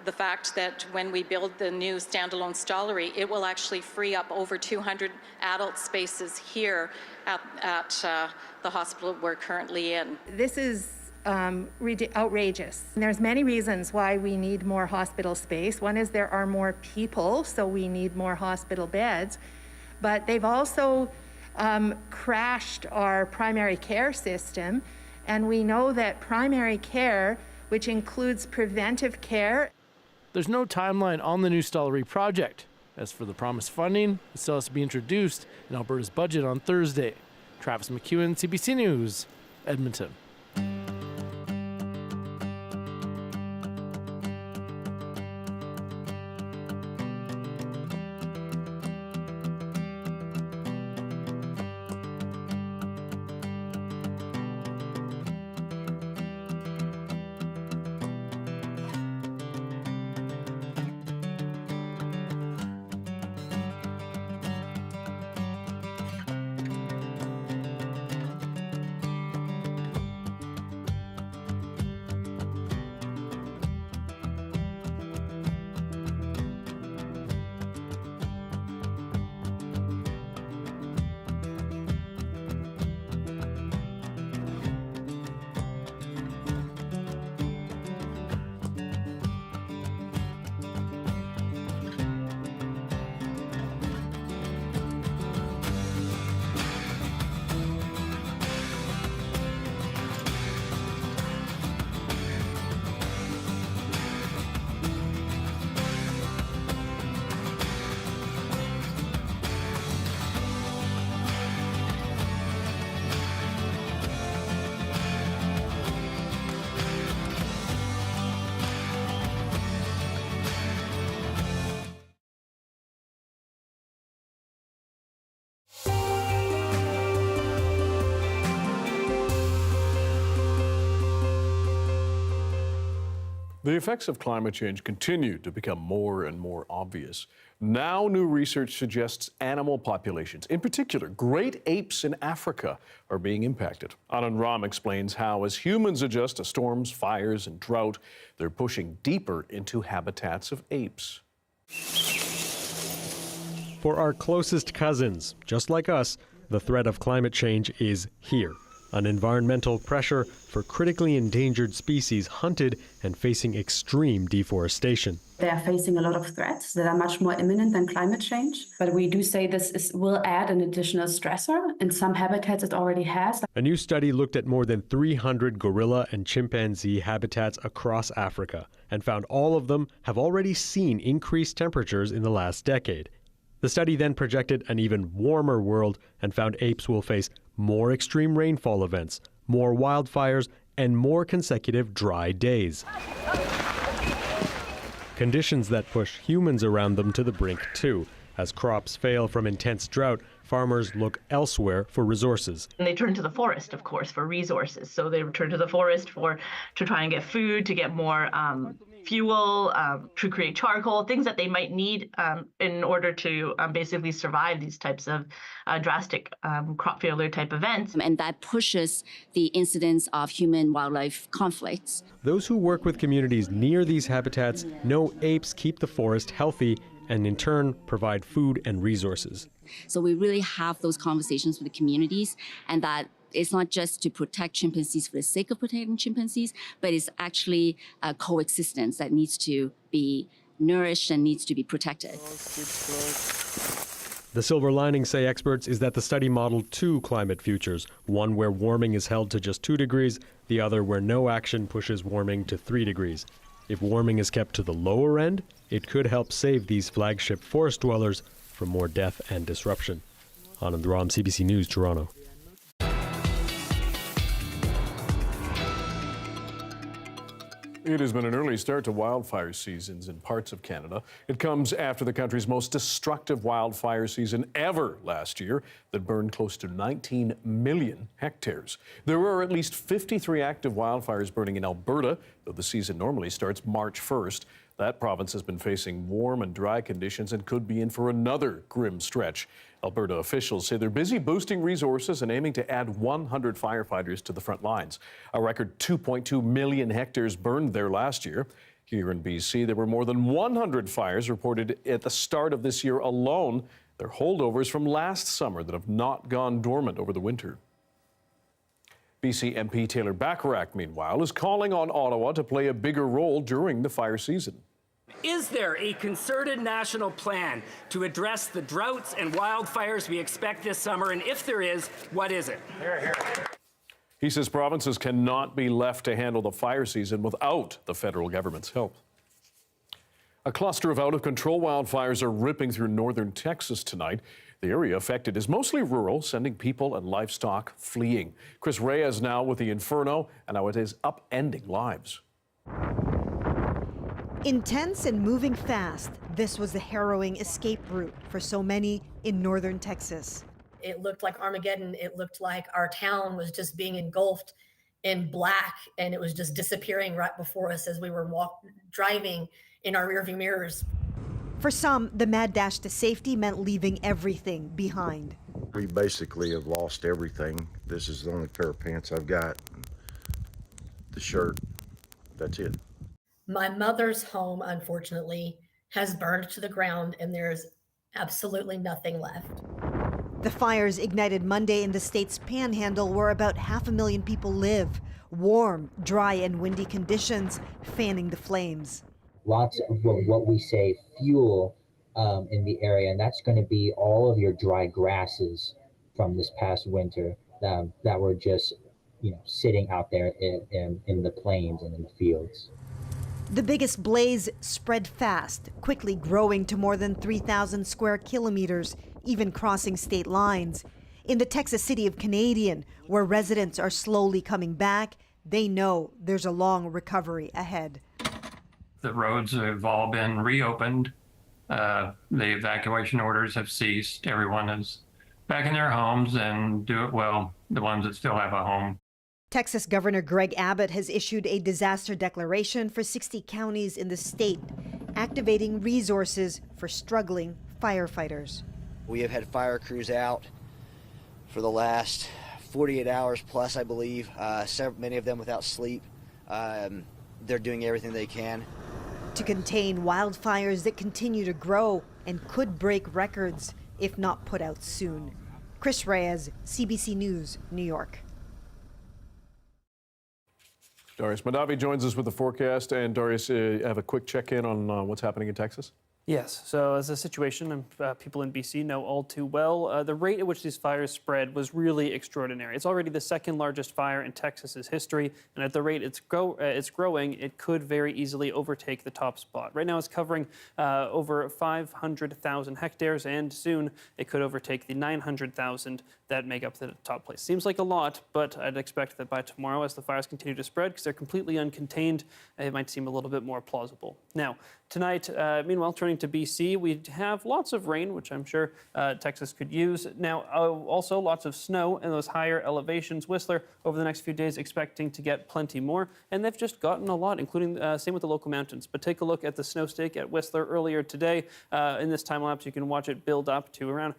the fact that when we build the new standalone Stollery, it will actually free up over 200 adult spaces here at the hospital we're currently in. This is outrageous. And there's many reasons why we need more hospital space. One is there are more people, so we need more hospital beds. But they've also crashed our primary care system. And we know that primary care, which includes preventive care. There's no timeline on the new Stollery project. As for the promised funding, it still has to be introduced in Alberta's budget on Thursday. Travis McEwen, CBC News, Edmonton. The effects of climate change continue to become more and more obvious. Now, new research suggests animal populations, in particular great apes in Africa, are being impacted. Anand Ram explains how, as humans adjust to storms, fires, and drought, they're pushing deeper into habitats of apes. For our closest cousins, just like us, the threat of climate change is here. An environmental pressure for critically endangered species hunted and facing extreme deforestation. They are facing a lot of threats that are much more imminent than climate change. But we do say will add an additional stressor. In some habitats it already has. A new study looked at more than 300 gorilla and chimpanzee habitats across Africa and found all of them have already seen increased temperatures in the last decade. The study then projected an even warmer world and found apes will face more extreme rainfall events, more wildfires, and more consecutive dry days. Conditions that push humans around them to the brink too. As crops fail from intense drought, farmers look elsewhere for resources. And they turn to the forest, of course, for resources. So they return to the forest to try and get food, to get more fuel, to create charcoal, things that they might need in order to basically survive these types of drastic crop failure type events. And that pushes the incidence of human-wildlife conflicts. Those who work with communities near these habitats know apes keep the forest healthy and in turn provide food and resources. So we really have those conversations with the communities, and that it's not just to protect chimpanzees for the sake of protecting chimpanzees, but it's actually a coexistence that needs to be nourished and needs to be protected. The silver lining, say experts, is that the study modeled two climate futures, one where warming is held to just 2 degrees, the other where no action pushes warming to 3 degrees. If warming is kept to the lower end, it could help save these flagship forest dwellers from more death and disruption. Anand Ram, CBC News, Toronto. It has been an early start to wildfire seasons in parts of Canada. It comes after the country's most destructive wildfire season ever last year that burned close to 19 million hectares. There were at least 53 active wildfires burning in Alberta, though the season normally starts March 1st. That province has been facing warm and dry conditions and could be in for another grim stretch. Alberta officials say they're busy boosting resources and aiming to add 100 firefighters to the front lines. A record 2.2 million hectares burned there last year. Here in BC, there were more than 100 fires reported at the start of this year alone. They're holdovers from last summer that have not gone dormant over the winter. BC MP Taylor Bacharach, meanwhile, is calling on Ottawa to play a bigger role during the fire season. Is there a concerted national plan to address the droughts and wildfires we expect this summer? And if there is, what is it? He says provinces cannot be left to handle the fire season without the federal government's help. A cluster of out-of-control wildfires are ripping through northern Texas tonight. The area affected is mostly rural, sending people and livestock fleeing. Chris Reyes now with the Inferno and how it is upending lives. Intense and moving fast, this was the harrowing escape route for so many in northern Texas. It looked like Armageddon. It looked like our town was just being engulfed in black, and it was just disappearing right before us as we were driving in our rearview mirrors. For some, the mad dash to safety meant leaving everything behind. We basically have lost everything. This is the only pair of pants I've got. The shirt, that's it. My mother's home, unfortunately, has burned to the ground, and there's absolutely nothing left. The fires ignited Monday in the state's panhandle, where about 500,000 people live. Warm, dry, and windy conditions fanning the flames. Lots of what we say fuel in the area, and that's going to be all of your dry grasses from this past winter that were just, sitting out there in the plains and in the fields. The biggest blaze spread fast, quickly growing to more than 3,000 square kilometers, even crossing state lines. In the Texas city of Canadian, where residents are slowly coming back, they know there's a long recovery ahead. The roads have all been reopened. The evacuation orders have ceased. Everyone is back in their homes and do it well, the ones that still have a home. Texas Governor Greg Abbott has issued a disaster declaration for 60 counties in the state, activating resources for struggling firefighters. We have had fire crews out for the last 48 hours plus, I believe, many of them without sleep. They're doing everything they can to contain wildfires that continue to grow and could break records if not put out soon. Chris Reyes, CBC News, New York. Darius Madavi joins us with the forecast. And Darius, have a quick check-in on what's happening in Texas? Yes, so as a situation people in BC know all too well, the rate at which these fires spread was really extraordinary. It's already the second largest fire in Texas's history, and at the rate it's growing, it could very easily overtake the top spot. Right now it's covering over 500,000 hectares, and soon it could overtake the 900,000 that make up the top place. Seems like a lot, but I'd expect that by tomorrow, as the fires continue to spread, because they're completely uncontained, it might seem a little bit more plausible. Now, tonight, meanwhile, turning to BC, we have lots of rain, which I'm sure Texas could use. Now, also lots of snow in those higher elevations. Whistler, over the next few days, expecting to get plenty more, and they've just gotten a lot, including same with the local mountains. But take a look at the snow stake at Whistler earlier today. In this time lapse, you can watch it build up to around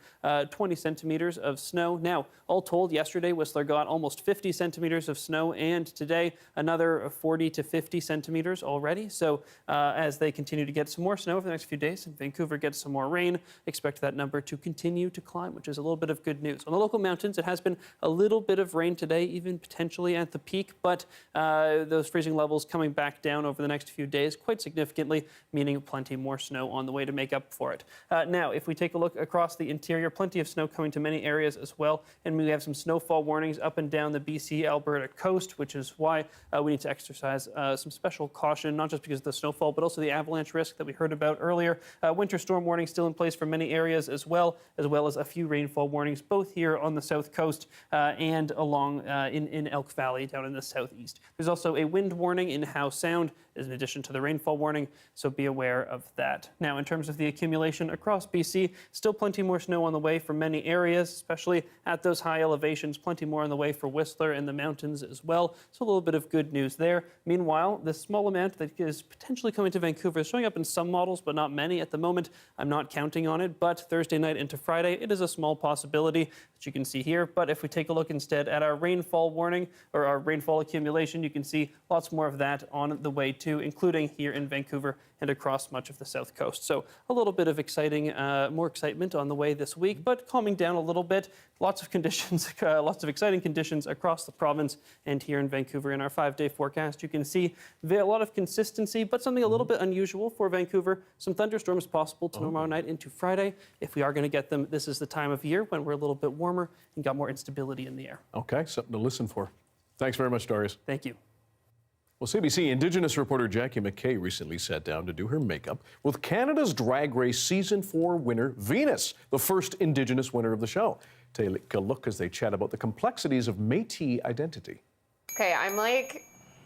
20 centimeters of snow. Now, all told, yesterday, Whistler got almost 50 centimeters of snow, and today, another 40 to 50 centimeters already. So as they continue to get some more snow over the next few days, and Vancouver gets some more rain, expect that number to continue to climb, which is a little bit of good news. On the local mountains, it has been a little bit of rain today, even potentially at the peak, but those freezing levels coming back down over the next few days quite significantly, meaning plenty more snow on the way to make up for it. Now, if we take a look across the interior, plenty of snow coming to many areas as well, and we have some snowfall warnings up and down the BC-Alberta coast, which is why we need to exercise some special caution, not just because of the snowfall, but also the avalanche risk that we heard about earlier. Winter storm warning still in place for many areas as well as a few rainfall warnings, both here on the south coast and along in Elk Valley down in the southeast. There's also a wind warning in Howe Sound in addition to the rainfall warning, so be aware of that. Now, in terms of the accumulation across BC, still plenty more snow on the way for many areas, especially at those high elevations, plenty more on the way for Whistler and the mountains as well, so a little bit of good news there. Meanwhile, this small amount that is potentially coming to Vancouver is showing up in some models, but not many at the moment. I'm not counting on it, but Thursday night into Friday, it is a small possibility that you can see here. But if we take a look instead at our rainfall warning, or our rainfall accumulation, you can see lots more of that on the way too, including here in Vancouver and across much of the south coast. So a little bit of more excitement on the way this week, but calming down a little bit. Lots of conditions, lots of exciting conditions across the province and here in Vancouver. In our 5-day forecast, you can see a lot of consistency, but something a little bit unusual for Vancouver. Some thunderstorms possible tomorrow night into Friday. If we are going to get them, this is the time of year when we're a little bit warmer and got more instability in the air. Okay, something to listen for. Thanks very much, Darius. Thank you. Well, CBC Indigenous reporter Jackie McKay recently sat down to do her makeup with Canada's Drag Race Season 4 winner, Venus, the first Indigenous winner of the show. Take a look as they chat about the complexities of Métis identity. Okay, I'm like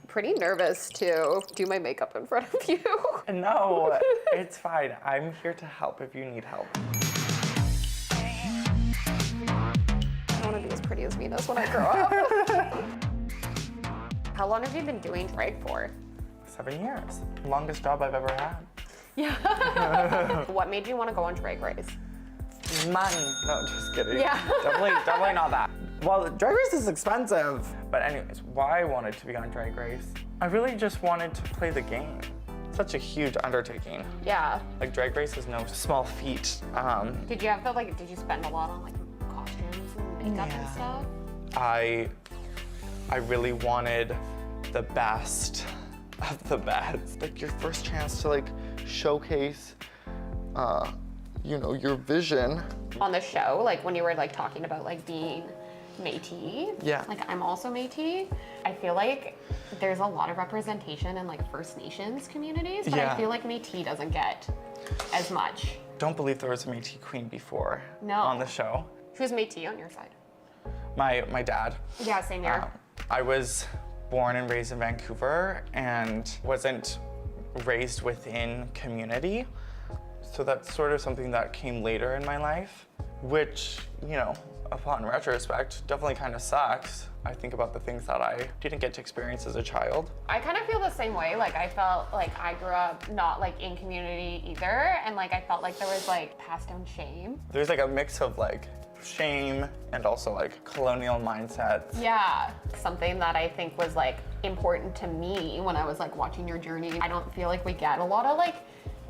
pretty nervous to do my makeup in front of you. No, it's fine. I'm here to help if you need help. I want to be as pretty as Venus when I grow up. How long have you been doing drag for? 7 years. Longest job I've ever had. Yeah. What made you want to go on Drag Race? Money. No, just kidding. Yeah. Definitely not that. Well, Drag Race is expensive. But anyways, why I wanted to be on Drag Race, I really just wanted to play the game. Such a huge undertaking. Yeah. Like, Drag Race is no small feat. Did you have to, did you spend a lot on, costumes and makeup and stuff? I really wanted the best of the best. Like, your first chance to, showcase, your vision. On the show, when you were, talking about, being Métis. Yeah. I'm also Métis. I feel like there's a lot of representation in, First Nations communities, but I feel like Métis doesn't get as much. Don't believe there was a Métis queen before on the show. Who's Métis on your side? My dad. Yeah, same here. I was born and raised in Vancouver and wasn't raised within community. So that's sort of something that came later in my life, which, upon retrospect, definitely kind of sucks. I think about the things that I didn't get to experience as a child. I kind of feel the same way. Like I felt like I grew up not like in community either, and like I felt like there was like passed down shame. There's like a mix of like shame and also like colonial mindsets. Yeah, something that I think was like important to me when I was like watching your journey. I don't feel like we get a lot of like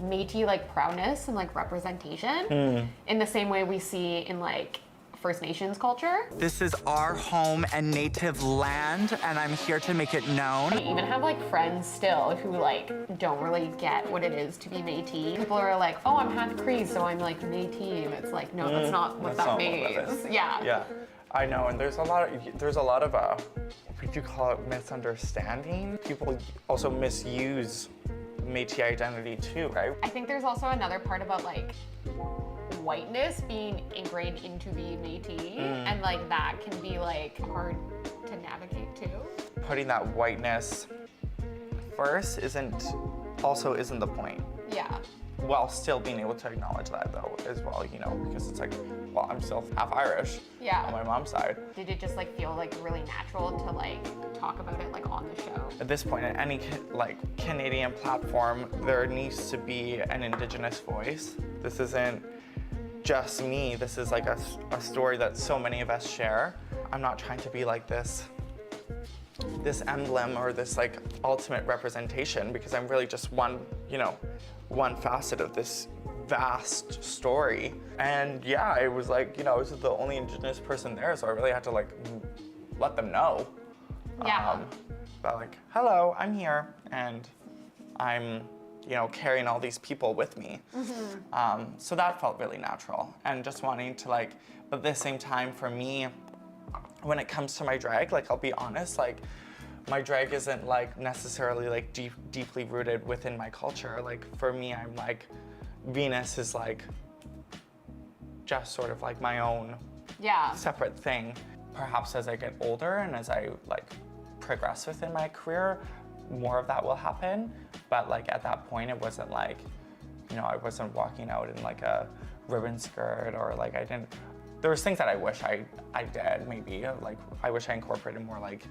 Métis like proudness and like representation in the same way we see in like First Nations culture. This is our home and native land, and I'm here to make it known. I even have like friends still who like don't really get what it is to be Métis. People are like, oh, I'm half Cree, so I'm like Métis, and it's like, no, that's not what that means. Yeah. Yeah, I know, and there's a lot of what would you call it, misunderstanding. People also misuse Métis identity too, right? I think there's also another part about like whiteness being ingrained into being Métis, and like that can be like hard to navigate too. Putting that whiteness first isn't the point. Yeah. While still being able to acknowledge that though as well, you know, because it's like, well, I'm still half Irish on my mom's side. Did it just like feel like really natural to like talk about it like on the show? At this point, at any like Canadian platform, there needs to be an Indigenous voice. This isn't just me. This is like a story that so many of us share. I'm not trying to be like this emblem or this like ultimate representation, because I'm really just one facet of this vast story. And yeah, it was like, I was the only Indigenous person there, so I really had to like let them know. Yeah. That like, hello, I'm here, and I'm carrying all these people with me. So that felt really natural, and just wanting to like, but at the same time for me, when it comes to my drag, like I'll be honest, like my drag isn't like necessarily like deeply rooted within my culture. Like for me, I'm like, Venus is like just sort of like my own separate thing. Perhaps as I get older and as I like progress within my career, more of that will happen. But like at that point, it wasn't like, I wasn't walking out in like a ribbon skirt, or like there was things that I wish I did maybe. Like I wish I incorporated more like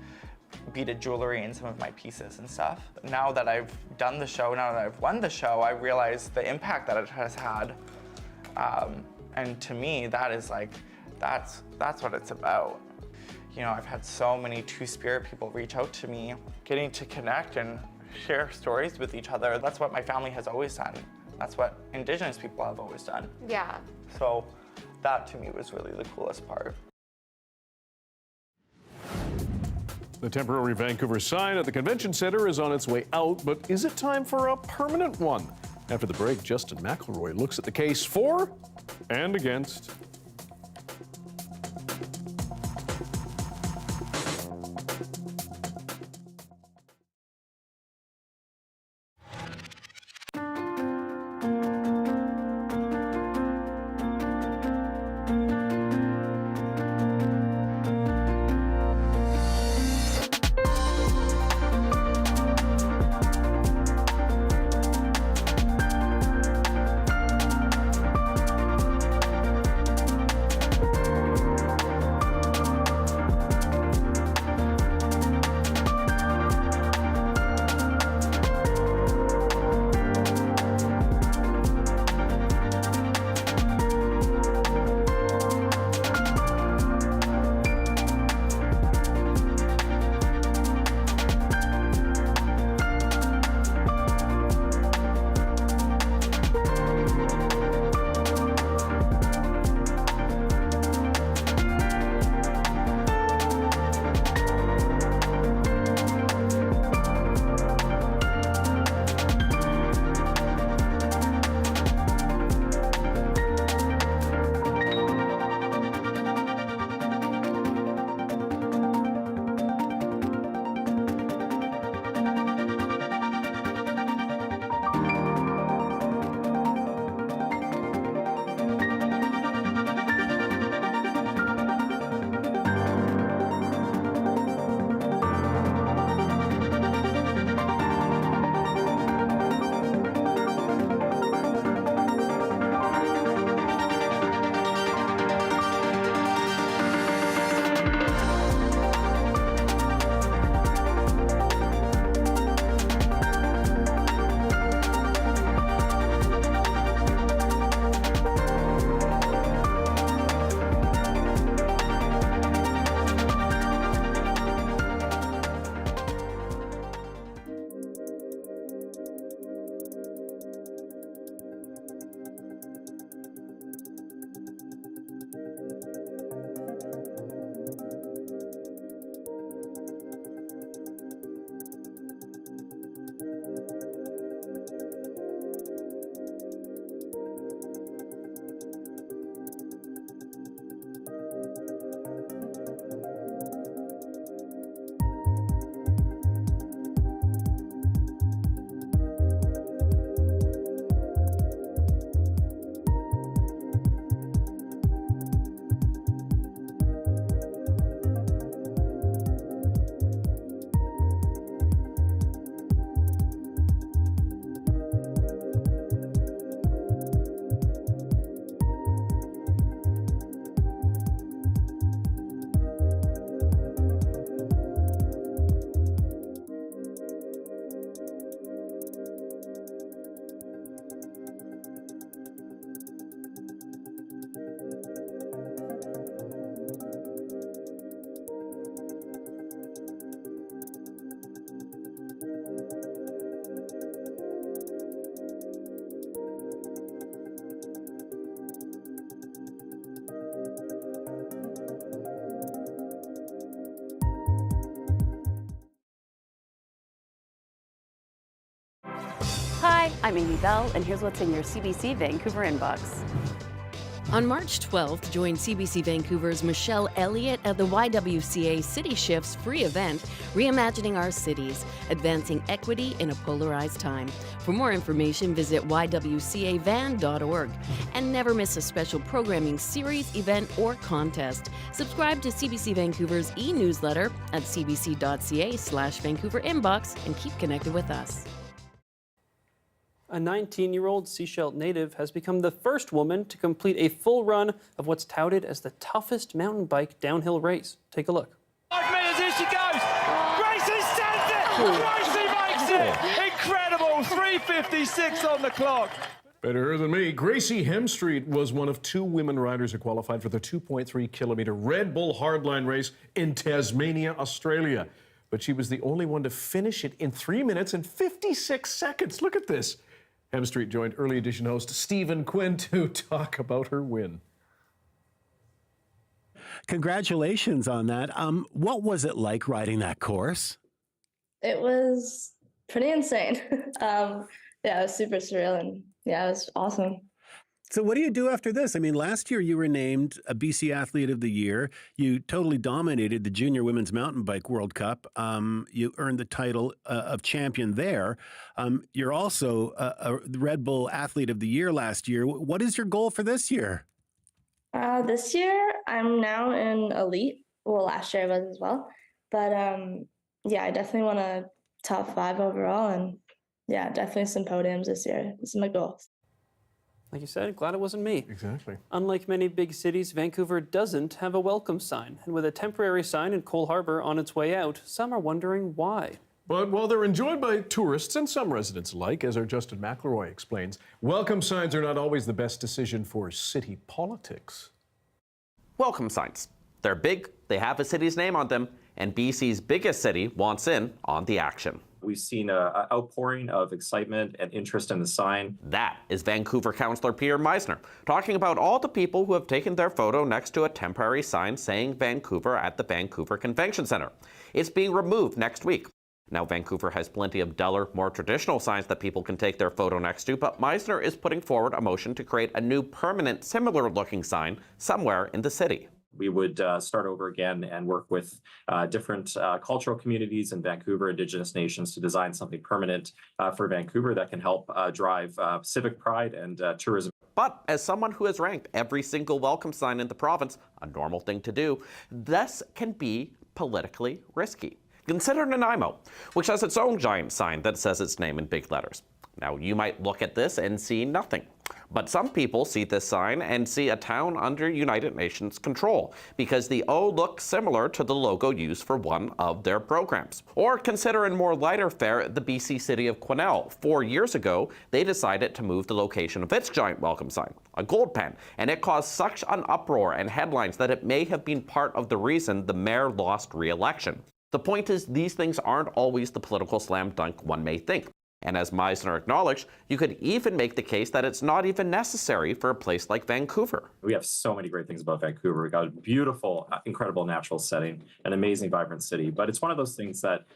beaded jewelry in some of my pieces and stuff. Now that I've done the show, now that I've won the show, I realize the impact that it has had. And to me, that is like, that's what it's about. I've had so many Two-Spirit people reach out to me, getting to connect and share stories with each other. That's what my family has always done. That's what Indigenous people have always done. Yeah. So that to me was really the coolest part. The temporary Vancouver sign at the convention center is on its way out, but is it time for a permanent one? After the break, Justin McElroy looks at the case for and against. I'm Amy Bell, and here's what's in your CBC Vancouver inbox. On March 12th, join CBC Vancouver's Michelle Elliott at the YWCA City Shifts free event, Reimagining Our Cities, Advancing Equity in a Polarized Time. For more information, visit ywcavan.org. And never miss a special programming series, event, or contest. Subscribe to CBC Vancouver's e-newsletter at cbc.ca/Vancouver inbox and keep connected with us. A 19-year-old Sechelt native has become the first woman to complete a full run of what's touted as the toughest mountain bike downhill race. Take a look. 5 minutes, here she goes! Gracie sends it! Gracie makes it! Incredible! 3:56 on the clock. Better than me. Gracie Hemstreet was one of 2 women riders who qualified for the 2.3-kilometer Red Bull Hardline race in Tasmania, Australia. But she was the only one to finish it in 3 minutes and 56 seconds. Look at this. Hemstreet joined Early Edition host Stephen Quinn to talk about her win. Congratulations on that. What was it like riding that course? It was pretty insane. Yeah, it was super surreal, and yeah, it was awesome. So what do you do after this? I mean, last year you were named a BC Athlete of the Year. You totally dominated the Junior Women's Mountain Bike World Cup. You earned the title of champion there. You're also a Red Bull Athlete of the Year last year. What is your goal for this year? This year, I'm now in elite. Well, last year I was as well. But yeah, I definitely want a top 5 overall, and yeah, definitely some podiums this year. This is my goal. Like you said, glad it wasn't me. Exactly. Unlike many big cities, Vancouver doesn't have a welcome sign. And with a temporary sign in Cole Harbour on its way out, some are wondering why. But while they're enjoyed by tourists and some residents alike, as our Justin McElroy explains, welcome signs are not always the best decision for city politics. Welcome signs. They're big, they have a city's name on them, and BC's biggest city wants in on the action. We've seen an outpouring of excitement and interest in the sign. That is Vancouver Councillor Peter Meisner talking about all the people who have taken their photo next to a temporary sign saying Vancouver at the Vancouver Convention Centre. It's being removed next week. Now, Vancouver has plenty of duller, more traditional signs that people can take their photo next to, but Meisner is putting forward a motion to create a new permanent, similar-looking sign somewhere in the city. We would start over again and work with different cultural communities in Vancouver, Indigenous nations, to design something permanent for Vancouver that can help drive civic pride and tourism. But as someone who has ranked every single welcome sign in the province, a normal thing to do, this can be politically risky. Consider Nanaimo, which has its own giant sign that says its name in big letters. Now, you might look at this and see nothing. But some people see this sign and see a town under United Nations control because the O looks similar to the logo used for one of their programs. Or consider in more lighter fare the BC city of Quesnel. 4 years ago, they decided to move the location of its giant welcome sign, a gold pen, and it caused such an uproar and headlines that it may have been part of the reason the mayor lost re-election. The point is, these things aren't always the political slam dunk one may think. And as Meisner acknowledged, you could even make the case that it's not even necessary for a place like Vancouver. We have so many great things about Vancouver. We've got a beautiful, incredible natural setting, an amazing, vibrant city. But it's one of those things that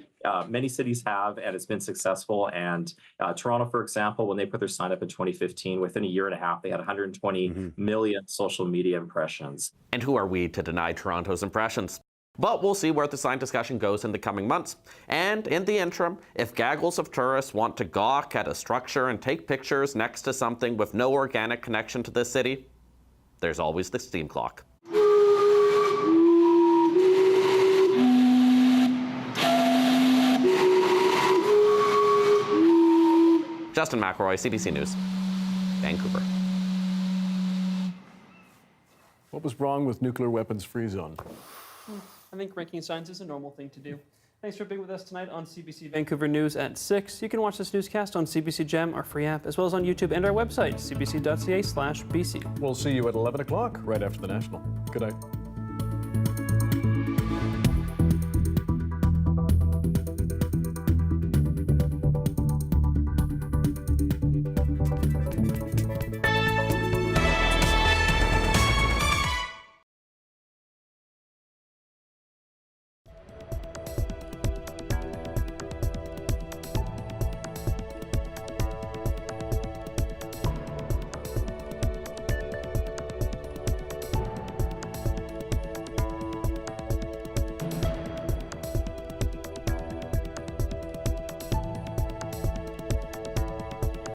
many cities have, and it's been successful. And Toronto, for example, when they put their sign up in 2015, within a year and a half, they had 120 million social media impressions. And who are we to deny Toronto's impressions? But we'll see where the sign discussion goes in the coming months. And in the interim, if gaggles of tourists want to gawk at a structure and take pictures next to something with no organic connection to this city, there's always the steam clock. Justin McElroy, CBC News, Vancouver. What was wrong with nuclear weapons free zone? I think ranking signs is a normal thing to do. Thanks for being with us tonight on CBC Vancouver News at 6. You can watch this newscast on CBC Gem, our free app, as well as on YouTube and our website, cbc.ca/BC. We'll see you at 11 o'clock, right after the National. Good night.